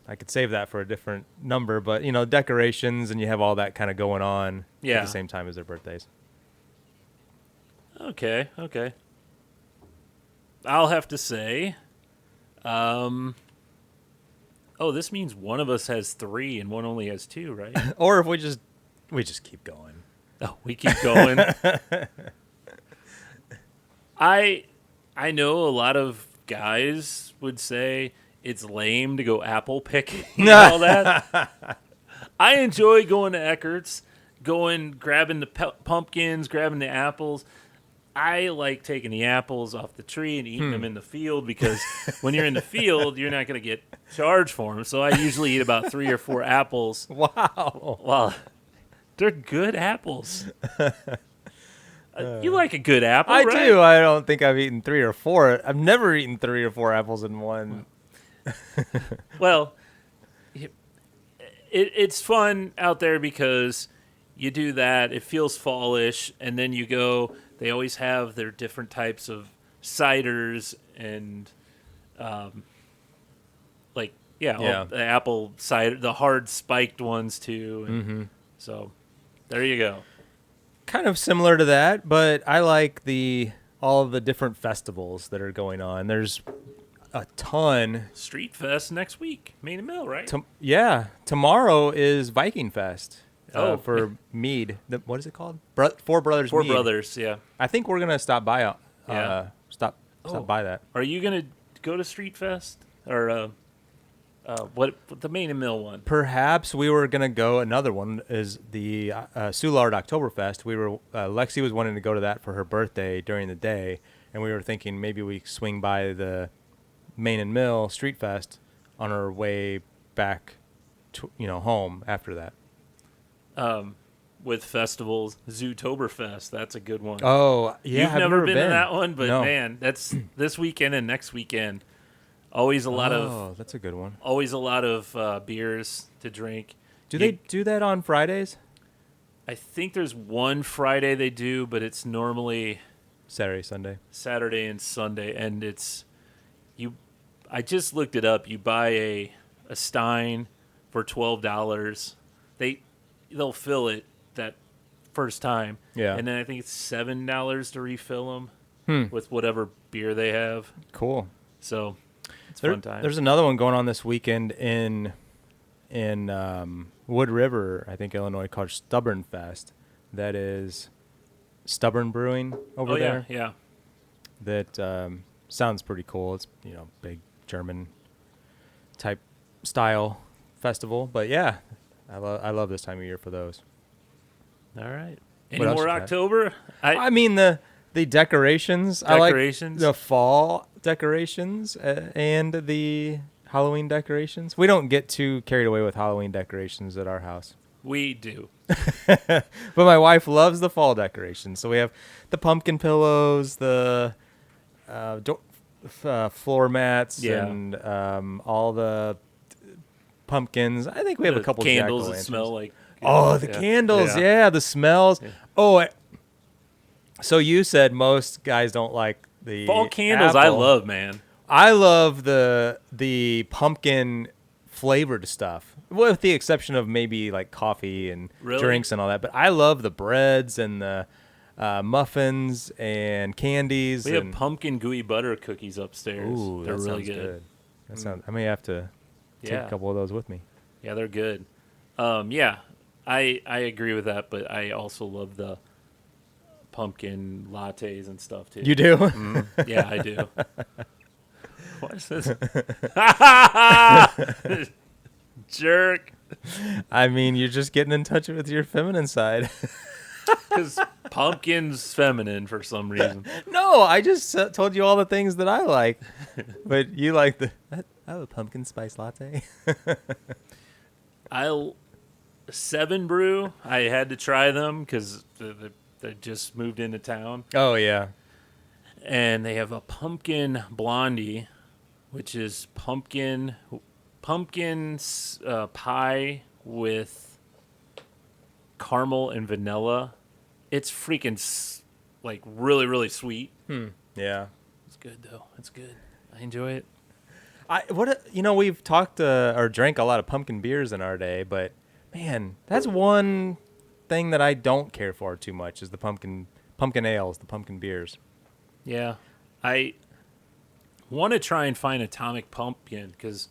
I could save that for a different number, but decorations, and you have all that kind of going on at the same time as their birthdays. Okay. I'll have to say, this means one of us has 3 and one only has 2, right? Or if we just keep going. Oh, we keep going. I know a lot of guys would say it's lame to go apple picking and all that. I enjoy going to Eckert's, grabbing the pumpkins, grabbing the apples. I like taking the apples off the tree and eating them in the field, because when you're in the field, you're not going to get charged for them. So I usually eat about 3 or 4 apples. Wow. Well, they're good apples. You like a good apple, I right? do. I don't think I've eaten 3 or 4. I've never eaten 3 or 4 apples in one. Well, it's fun out there because you do that. It feels fallish, and then you go. They always have their different types of ciders and, the apple cider, the hard spiked ones too. And so, there you go. Kind of similar to that, but I like all of the different festivals that are going on. There's a ton. Street Fest next week, Main and Mill, right? Tomorrow is Viking Fest. For Mead. What is it called? Four Brothers Four Mead. Brothers, yeah. I think we're going to stop by stop by that. Are you going to go to Street Fest? Or what the Main and Mill one? Perhaps we were going to go. Another one is the Soulard Oktoberfest. Lexi was wanting to go to that for her birthday during the day, and we were thinking maybe we swing by the Main and Mill Street Fest on our way back to, home after that. With festivals, Zootoberfest, that's a good one. Oh, yeah. You've never been to that one, but no. Man, that's this weekend and next weekend. Always a lot of. Oh, that's a good one. Always a lot of beers to drink. Do they do that on Fridays? I think there's one Friday they do, but it's normally Saturday and Sunday, and it's you. I just looked it up. You buy a stein for $12. They'll fill it that first time. Yeah. And then I think it's $7 to refill them with whatever beer they have. Cool. So it's fun time. There's another one going on this weekend in Wood River, I think, Illinois, called Stubborn Fest. That is Stubborn Brewing over there. Yeah. That sounds pretty cool. It's big German type style festival, but yeah. I love this time of year for those. All right. Any more October? I mean the decorations. I like the fall decorations and the Halloween decorations. We don't get too carried away with Halloween decorations at our house. We do. But my wife loves the fall decorations. So we have the pumpkin pillows, the floor mats, and all the pumpkins. I think we have a couple candles that jack-o'-lanterns. smell like. Oh, the candles. Yeah, the smells. Yeah. Oh, so you said most guys don't like the fall candles. apple. I love, man. I love the pumpkin flavored stuff, with the exception of maybe like coffee and drinks and all that. But I love the breads and the muffins and candies. We have pumpkin gooey butter cookies upstairs. Ooh, they're that really sounds good. That sounds. I may have to take a couple of those with me. Yeah, they're good. Yeah, I agree with that, but I also love the pumpkin lattes and stuff too. You do? Yeah, I do. What is this? Jerk. I mean, you're just getting in touch with your feminine side. Because pumpkin's feminine for some reason. No, I just told you all the things that I like. But you like a pumpkin spice latte. Seven Brew, I had to try them because they just moved into town. Oh, yeah. And they have a pumpkin blondie, which is pumpkin pie with caramel and vanilla. It's freaking like really, really sweet. Yeah. It's good though. It's good. I enjoy it. We've talked or drank a lot of pumpkin beers in our day, but man, that's one thing that I don't care for too much is the pumpkin ales, the pumpkin beers. Yeah, I want to try and find Atomic Pumpkin because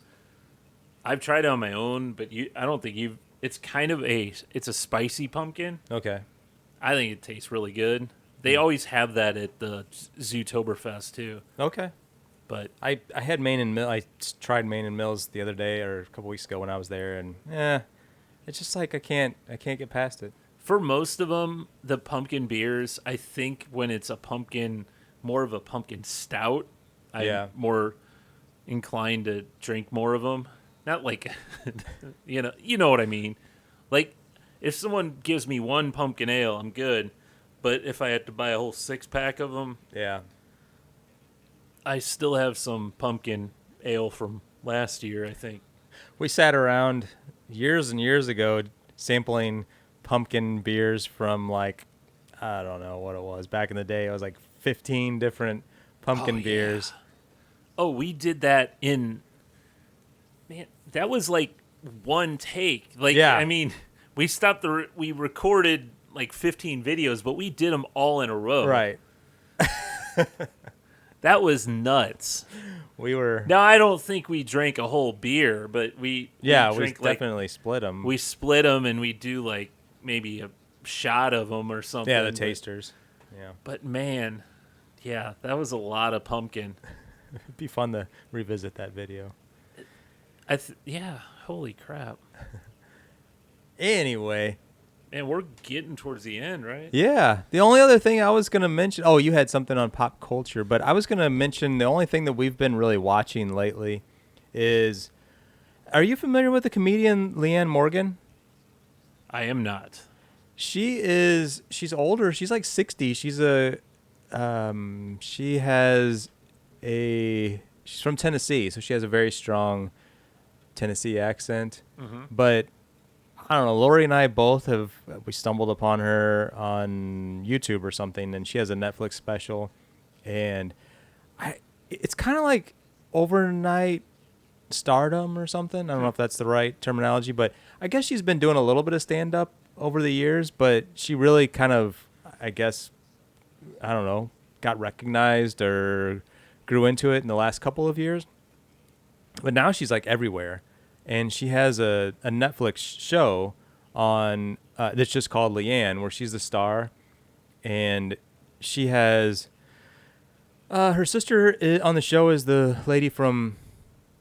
I've tried it on my own, but I don't think you've. It's kind of it's a spicy pumpkin. Okay. I think it tastes really good. They always have that at the Zootoberfest too. Okay. But I had Maine and Mill. I tried Maine and Mills the other day or a couple weeks ago when I was there, and it's just like I can't get past it. For most of them, the pumpkin beers, I think when it's more of a pumpkin stout, I'm more inclined to drink more of them. Not like, you know what I mean. Like, if someone gives me one pumpkin ale, I'm good. But if I had to buy a whole 6-pack of them, I still have some pumpkin ale from last year, I think. We sat around years and years ago sampling pumpkin beers from like, I don't know what it was. Back in the day, it was like 15 different pumpkin beers. Oh, we did that man, that was like one take. Like, I mean, we recorded like 15 videos, but we did them all in a row. Right. That was nuts. Now, I don't think we drank a whole beer, but we definitely split them. We split them, and we do like maybe a shot of them or something. Yeah, the tasters. Yeah. But man, that was a lot of pumpkin. It'd be fun to revisit that video. Holy crap. Anyway. And we're getting towards the end, right? Yeah. The only other thing I was going to mention, you had something on pop culture, but I was going to mention the only thing that we've been really watching lately is, are you familiar with the comedian Leanne Morgan? I am not. She's older. She's like 60. She's she's from Tennessee, so she has a very strong Tennessee accent. Mm-hmm. But I don't know, Lori and I both we stumbled upon her on YouTube or something, and she has a Netflix special, and it's kind of like overnight stardom or something. I don't know if that's the right terminology, but I guess she's been doing a little bit of stand-up over the years, but she really kind of, I guess, I don't know, got recognized or grew into it in the last couple of years. But now she's like everywhere. And she has a Netflix show on that's just called Leanne, where she's the star. And she has her sister on the show is the lady from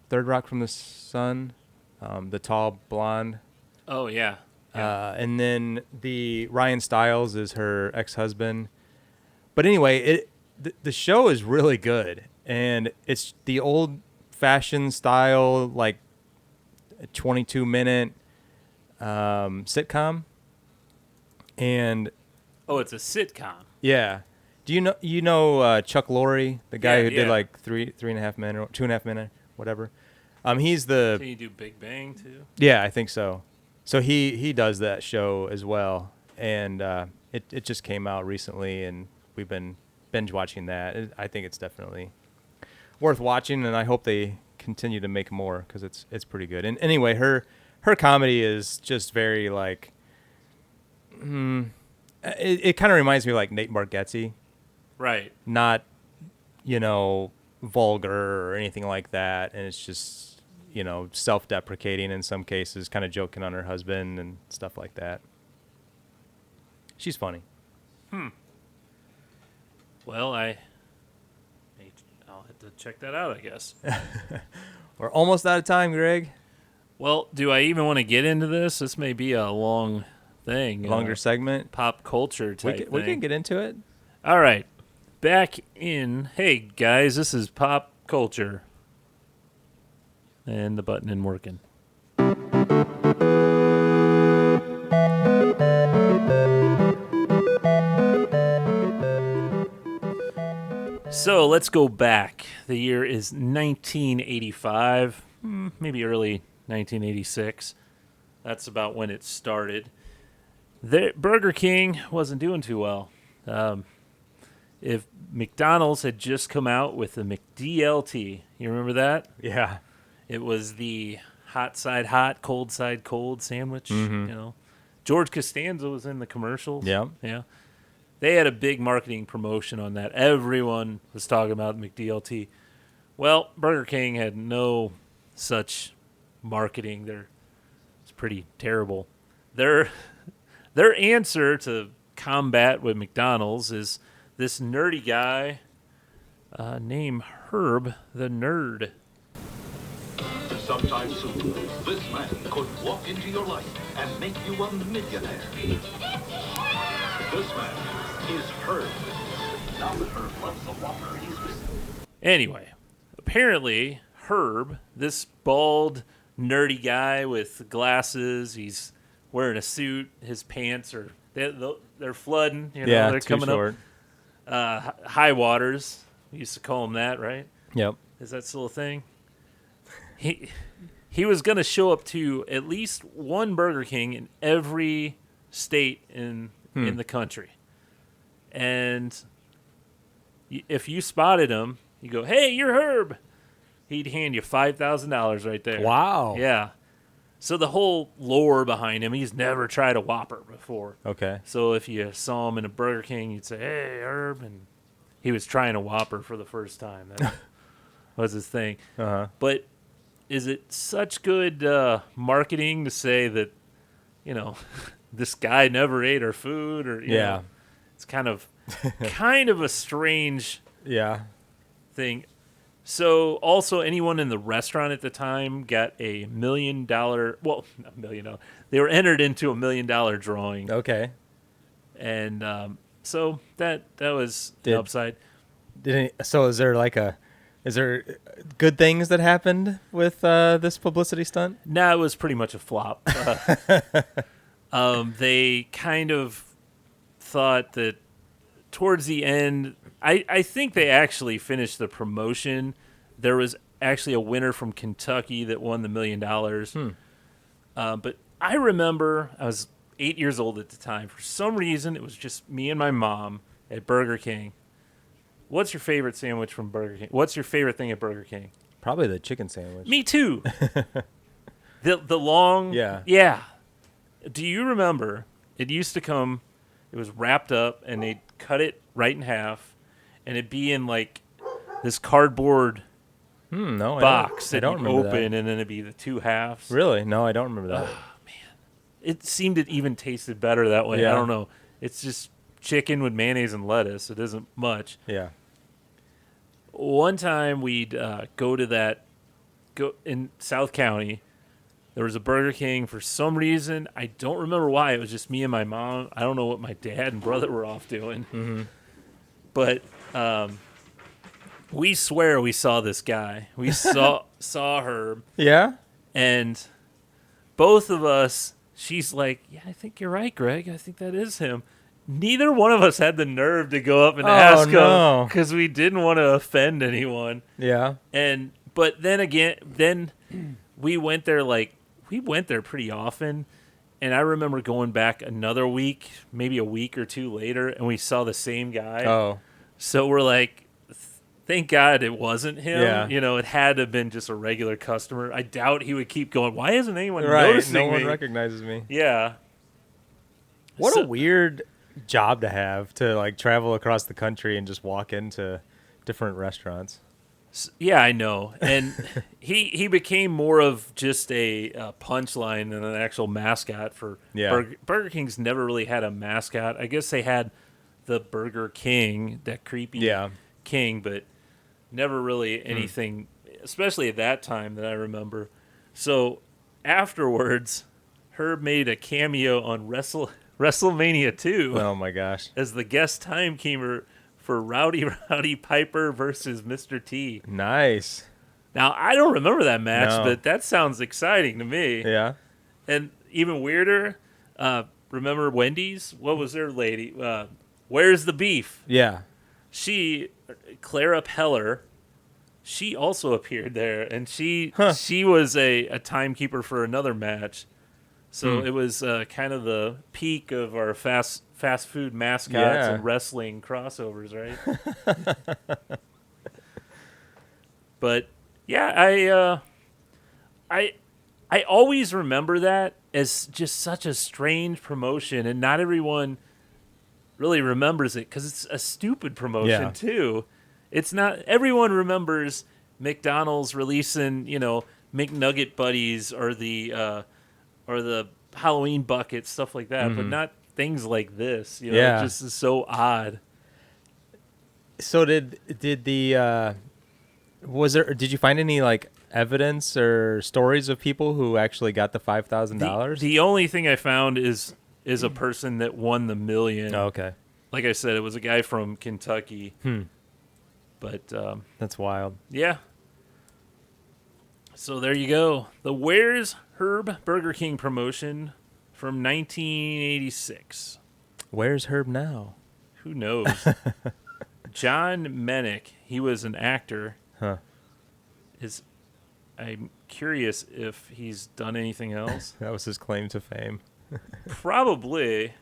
Third Rock from the Sun, the tall blonde. Oh, yeah. And then the Ryan Stiles is her ex-husband. But anyway, the show is really good. And it's the old-fashioned style, like, 22-minute sitcom, and it's a sitcom. Yeah. Do you know Chuck Lorre, the guy who did like 3.5 Men or 2.5 Men, whatever? He's Can you do Big Bang too? Yeah, I think so. So he does that show as well, and it just came out recently, and we've been binge watching that. I think it's definitely worth watching, and I hope they continue to make more because it's pretty good. And anyway, her comedy is just very like, it kind of reminds me of like Nate Bargatze, Right. not vulgar or anything like that, and it's just self-deprecating in some cases, kind of joking on her husband and stuff like that. She's funny. Well, I'll have to check that out, I guess. We're almost out of time, Greg. Well, do I even want to get into this? This may be a long thing. Longer segment. Pop culture type thing. We can get into it. All right. Back in. Hey, guys, this is Pop Culture. And the button isn't working. So let's go back. The year is 1985, maybe early 1986. That's about when it started. Burger King wasn't doing too well. If McDonald's had just come out with the McDLT, you remember that? Yeah. It was the hot side hot, cold side cold sandwich. Mm-hmm. George Costanza was in the commercials. Yeah. Yeah. They had a big marketing promotion on that. Everyone was talking about McDLT. Well, Burger King had no such marketing. It's pretty terrible. Their answer to combat with McDonald's is this nerdy guy named Herb the Nerd. Sometime soon, this man could walk into your life and make you a millionaire. This man is Herb. Now that Herb loves the Whopper, he's Anyway, apparently Herb, this bald, nerdy guy with glasses, he's wearing a suit. His pants are they're flooding. They're too coming short. up. High waters. We used to call them that, right? Yep. Is that still a thing? He was going to show up to at least one Burger King in every state in the country. And if you spotted him, you go, "Hey, you're Herb." He'd hand you $5,000 right there. Wow. Yeah. So the whole lore behind him, he's never tried a Whopper before. Okay. So if you saw him in a Burger King, you'd say, "Hey, Herb," and he was trying a Whopper for the first time. That was his thing. Uh-huh. But is it such good marketing to say that, this guy never ate our food, or Yeah. it's kind of a strange thing. So also anyone in the restaurant at the time got a $1 million. Well, not $1 million. They were entered into a $1 million drawing. Okay. And so that was the upside. So is there good things that happened with this publicity stunt? No, it was pretty much a flop. They kind of thought that towards the end, I think they actually finished the promotion. There was actually a winner from Kentucky that won the $1 million. But I remember I was 8 years old at the time. For some reason, it was just me and my mom at Burger King. What's your favorite sandwich from Burger King? What's your favorite thing at Burger King? Probably the chicken sandwich. Me too. The long... Yeah. Yeah. Do you remember, it used to come, it was wrapped up, and they'd cut it right in half, and it'd be in, like, this cardboard box I that don't you'd remember open, that. and then it'd be the two halves. Really? No, I don't remember that. It seemed it even tasted better that way. Yeah. I don't know. It's just chicken with mayonnaise and lettuce. It isn't much. Yeah. One time we'd go in South County. There was a Burger King for some reason. I don't remember why. It was just me and my mom. I don't know what my dad and brother were off doing. Mm-hmm. But we swear we saw this guy. We saw Herb. Yeah? And both of us, she's like, "Yeah, I think you're right, Greg. I think that is him." Neither one of us had the nerve to go up and ask him because we didn't want to offend anyone. Yeah. But then again, we went there pretty often. And I remember going back another week, maybe a week or two later, and we saw the same guy. Oh. So we're like, thank God it wasn't him. Yeah. You know, it had to have been just a regular customer. I doubt he would keep going, why isn't anyone noticing me? No one recognizes me. Yeah. What a weird job to have, to like travel across the country and just walk into different restaurants. Yeah, I know. And he became more of just a punchline than an actual mascot for Burger King's never really had a mascot. I guess they had the Burger King, that creepy king, but never really anything, especially at that time that I remember. So afterwards, Herb made a cameo on WrestleMania 2. Oh my gosh. As the guest timekeeper for Rowdy Piper versus Mr. T. Nice. Now, I don't remember that match, but that sounds exciting to me. Yeah. And even weirder, remember Wendy's? What was their lady? Where's the beef? Yeah. Clara Peller, she also appeared there, and she was a timekeeper for another match. So it was kind of the peak of our fast food mascots and wrestling crossovers, right? But yeah, I always remember that as just such a strange promotion, and not everyone really remembers it because it's a stupid promotion too. It's not everyone remembers McDonald's releasing, McNugget Buddies or the Halloween buckets, stuff like that, but not things like this. It just is so odd. So did you find any like evidence or stories of people who actually got the $5,000? The only thing I found is a person that won the $1 million. Oh, okay. Like I said, it was a guy from Kentucky. But that's wild. Yeah. So there you go. The Where's Herb Burger King promotion from 1986. Where's Herb now? Who knows? John Menick, he was an actor. Huh. I'm curious if he's done anything else. That was his claim to fame. Probably.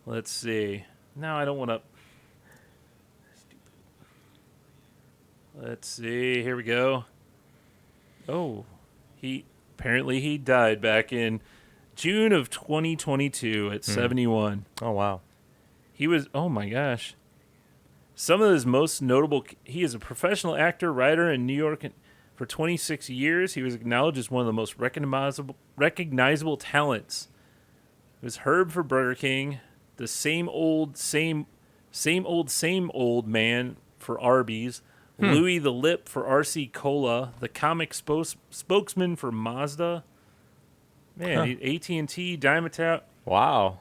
Let's see. No, I don't want to. Let's see. Here we go. Oh, he died back in June of 2022 at 71. Oh, wow. Oh my gosh. Some of his most notable, he is a professional actor, writer in New York for 26 years. He was acknowledged as one of the most recognizable talents. It was Herb for Burger King, the same old man for Arby's, Louis the Lip for RC Cola, the comic spokesman for Mazda. Man, AT&T, Dimetap. Wow.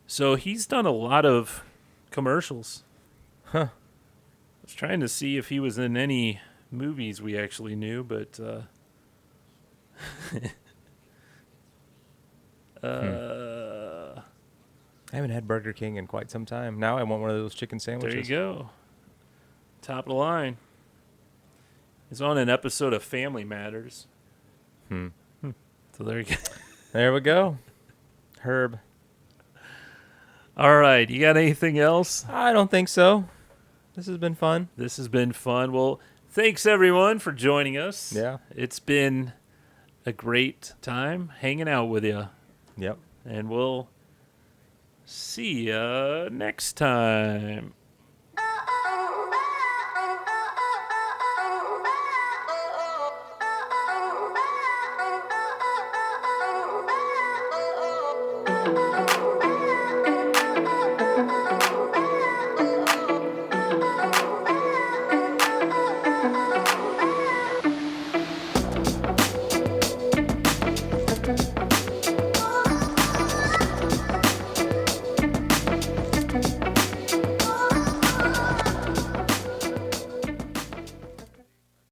So he's done a lot of commercials. Huh. I was trying to see if he was in any movies we actually knew, but I haven't had Burger King in quite some time. Now I want one of those chicken sandwiches. There you go. Top of the line. He's on an episode of Family Matters. So there you go. There we go. Herb. All right. You got anything else? I don't think so. This has been fun. This has been fun. Well, thanks everyone for joining us. Yeah. It's been a great time hanging out with you. Yep. And we'll see you next time.